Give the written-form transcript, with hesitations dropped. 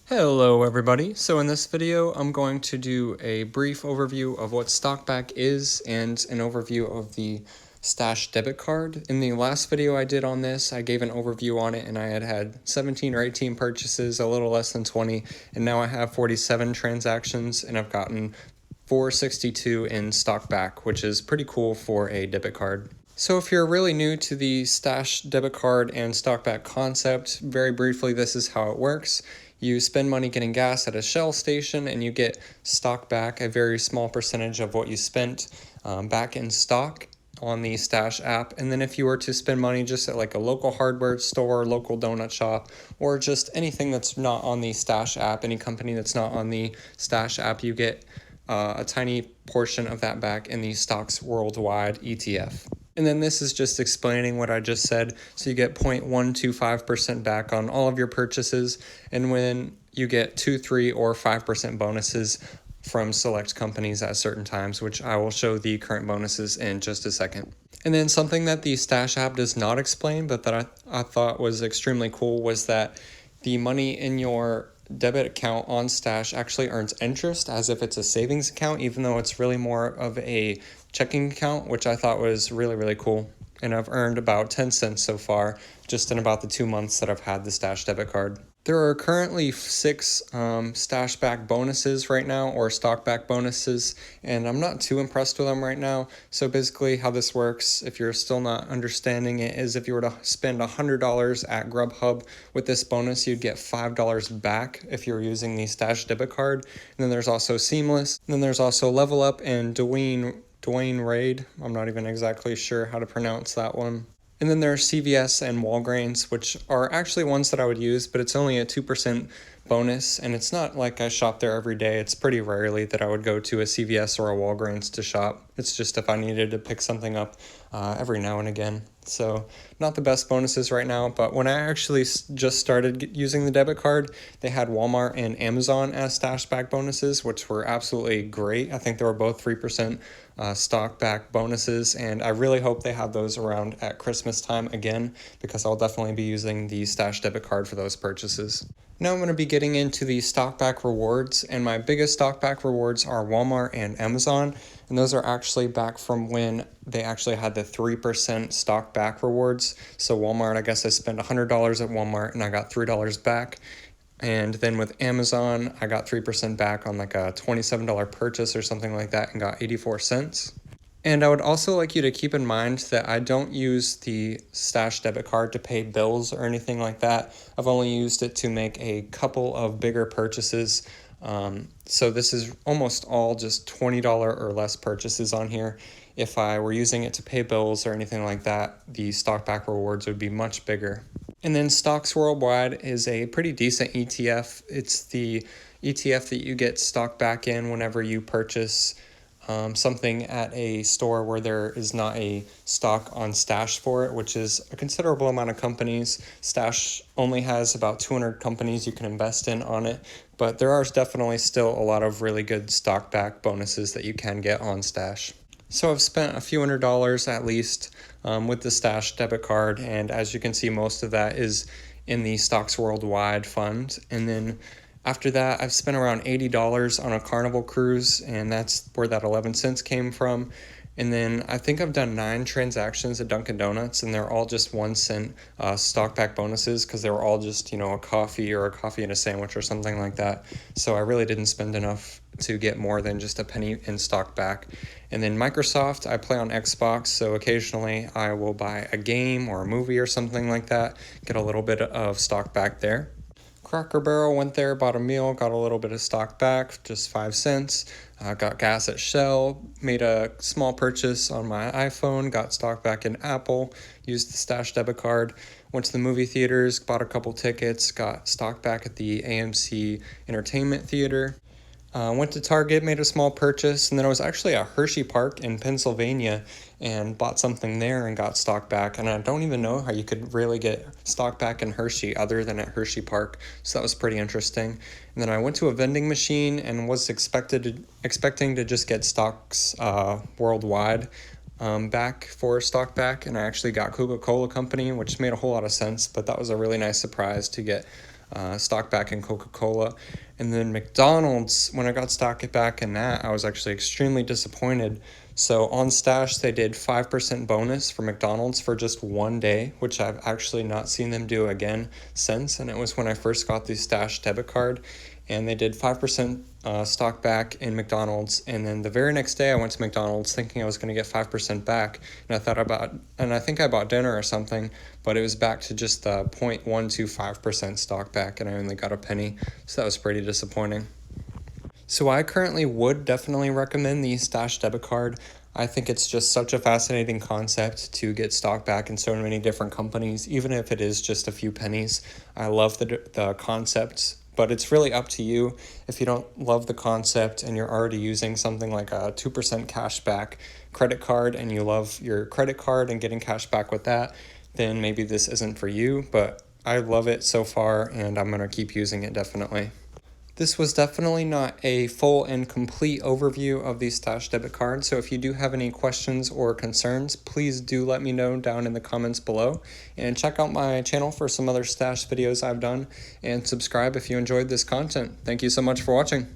Hello everybody. So in this video I'm going to do a brief overview of what Stockback is and an overview of the Stash debit card. In the last video I did on this, I gave an overview on it and I had 17 or 18 purchases, a little less than 20, and now I have 47 transactions and I've gotten 462 in Stockback, which is pretty cool for a debit card. So if you're really new to the Stash debit card and Stockback concept, very briefly this is how it works. You spend money getting gas at a Shell station and you get stock back, a very small percentage of what you spent back in stock on the Stash app. And then if you were to spend money just at like a local hardware store, local donut shop, or just anything that's not on the Stash app, any company that's not on the Stash app, you get a tiny portion of that back in the Stocks Worldwide ETF. And then this is just explaining what I just said. So you get 0.125% back on all of your purchases. And when you get 2, 3, or 5% bonuses from select companies at certain times, which I will show the current bonuses in just a second. And then something that the Stash app does not explain, but that I thought was extremely cool, was that the money in your debit account on Stash actually earns interest as if it's a savings account, even though it's really more of a checking account, which I thought was really, really cool. And I've earned about 10 cents so far, just in about the 2 months that I've had the Stash debit card. There are currently 6 Stash back bonuses right now, or stock back bonuses, and I'm not too impressed with them right now. So basically how this works, if you're still not understanding it, is if you were to spend $100 at Grubhub with this bonus, you'd get $5 back if you're using the Stash debit card. And then there's also Seamless, and then there's also Level Up and Dwayne Raid. I'm not even exactly sure how to pronounce that one. And then there's CVS and Walgreens, which are actually ones that I would use, but it's only a 2% bonus, and it's not like I shop there every day. It's pretty rarely that I would go to a CVS or a Walgreens to shop. It's just if I needed to pick something up every now and again. So not the best bonuses right now, but when I actually just started using the debit card, they had Walmart and Amazon as Stash back bonuses, which were absolutely great. I think they were both 3% stock back bonuses, and I really hope they have those around at Christmas time again, because I'll definitely be using the Stash debit card for those purchases. Now I'm going to be getting into the stock back rewards, and my biggest stock back rewards are Walmart and Amazon, and those are actually back from when they actually had the 3% stock back rewards. So Walmart, I guess I spent $100 at Walmart and I got $3 back. And then with Amazon, I got 3% back on like a $27 purchase or something like that and got 84 cents. And I would also like you to keep in mind that I don't use the Stash debit card to pay bills or anything like that. I've only used it to make a couple of bigger purchases. So this is almost all just $20 or less purchases on here. If I were using it to pay bills or anything like that, the stock back rewards would be much bigger. And then Stocks Worldwide is a pretty decent ETF. It's the ETF that you get stock back in whenever you purchase something at a store where there is not a stock on Stash for it, which is a considerable amount of companies. Stash only has about 200 companies you can invest in on it, but there are definitely still a lot of really good stock back bonuses that you can get on Stash. So I've spent a few $100s at least with the Stash debit card, and as you can see, most of that is in the Stocks Worldwide fund. And then after that, I've spent around $80 on a Carnival cruise, and that's where that 11 cents came from. And then I think I've done 9 transactions at Dunkin' Donuts, and they're all just 1 cent stock back bonuses, because they were all just, a coffee or a coffee and a sandwich or something like that. So I really didn't spend enough to get more than just a penny in stock back. And then Microsoft, I play on Xbox, so occasionally I will buy a game or a movie or something like that, get a little bit of stock back there. Cracker Barrel, went there, bought a meal, got a little bit of stock back, just 5 cents. Got gas at Shell, made a small purchase on my iPhone, got stock back in Apple, used the Stash debit card. Went to the movie theaters, bought a couple tickets, got stock back at the AMC Entertainment Theater. Went to Target, made a small purchase, and then I was actually at Hershey Park in Pennsylvania and bought something there and got stock back. And I don't even know how you could really get stock back in Hershey other than at Hershey Park, so that was pretty interesting. And then I went to a vending machine and was expecting to just get Stocks Worldwide back for stock back, and I actually got Coca-Cola Company, which made a whole lot of sense, but that was a really nice surprise to get stock back in Coca-Cola. And then McDonald's, when I got stock back in that, I was actually extremely disappointed. So on Stash, they did 5% bonus for McDonald's for just one day, which I've actually not seen them do again since. And it was when I first got the Stash debit card. And they did 5% stock back in McDonald's. And then the very next day, I went to McDonald's thinking I was going to get 5% back. And I think I bought dinner or something, but it was back to just 0.125% stock back, and I only got a penny. So that was pretty disappointing. So I currently would definitely recommend the Stash debit card. I think it's just such a fascinating concept to get stock back in so many different companies, even if it is just a few pennies. I love the concept, but it's really up to you. If you don't love the concept and you're already using something like a 2% cash back credit card and you love your credit card and getting cash back with that, then maybe this isn't for you, but I love it so far and I'm going to keep using it definitely. This was definitely not a full and complete overview of the Stash debit card, so if you do have any questions or concerns, please do let me know down in the comments below, and check out my channel for some other Stash videos I've done, and subscribe if you enjoyed this content. Thank you so much for watching.